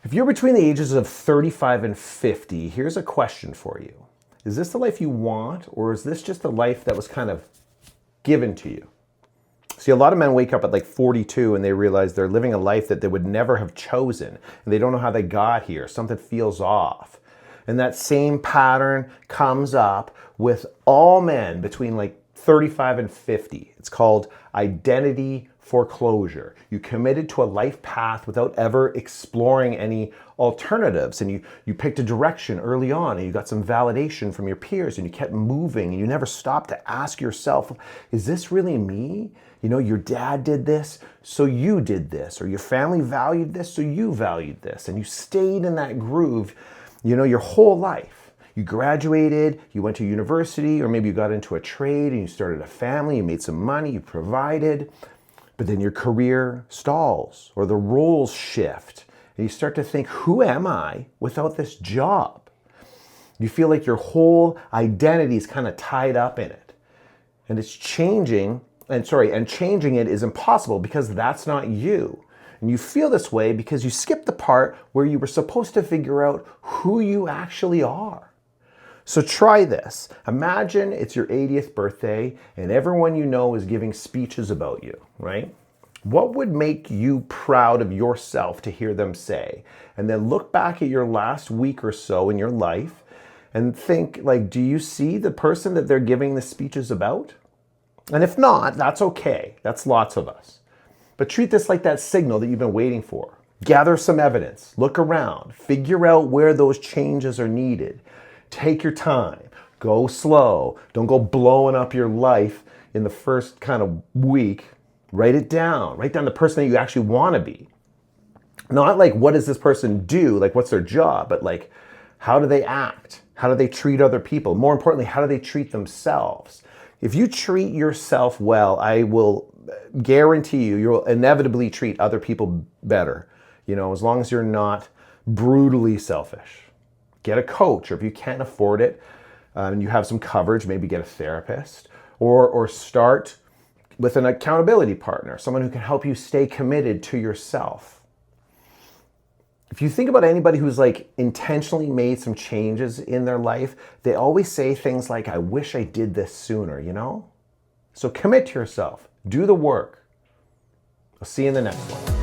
If you're between the ages of 35 and 50, here's a question for you. Is this the life you want, or is this just a life that was kind of given to you? See, a lot of men wake up at like 42 and they realize they're living a life that they would never have chosen, and they don't know how they got here. Something feels off. And that same pattern comes up with all men between like 35 and 50. It's called identity foreclosure. You committed to a life path without ever exploring any alternatives, and you picked a direction early on, and you got some validation from your peers, and you kept moving, and you never stopped to ask yourself, is this really me? You know, your dad did this, so you did this, or your family valued this, so you valued this, and you stayed in that groove, you know, your whole life. You graduated, you went to university, or maybe you got into a trade and you started a family, you made some money, you provided. But then your career stalls or the roles shift and you start to think, who am I without this job? You feel like your whole identity is kind of tied up in it. And it's changing, and changing it is impossible because that's not you. And you feel this way because you skipped the part where you were supposed to figure out who you actually are. So try this. Imagine it's your 80th birthday and everyone you know is giving speeches about you, right? What would make you proud of yourself to hear them say? And then look back at your last week or so in your life and think, like, do you see the person that they're giving the speeches about? And if not, that's okay. That's lots of us. But treat this like that signal that you've been waiting for. Gather some evidence, look around, figure out where those changes are needed. Take your time, go slow, don't go blowing up your life in the first kind of week. Write it down, write down the person that you actually want to be. Not like, what does this person do? Like, what's their job? But like, how do they act? How do they treat other people? More importantly, how do they treat themselves? If you treat yourself well, I will guarantee you'll inevitably treat other people better. You know, as long as you're not brutally selfish. Get a coach, or if you can't afford it and you have some coverage, maybe get a therapist, or start with an accountability partner, someone who can help you stay committed to yourself. If you think about anybody who's like intentionally made some changes in their life, they always say things like, I wish I did this sooner, you know? So commit to yourself, do the work. I'll see you in the next one.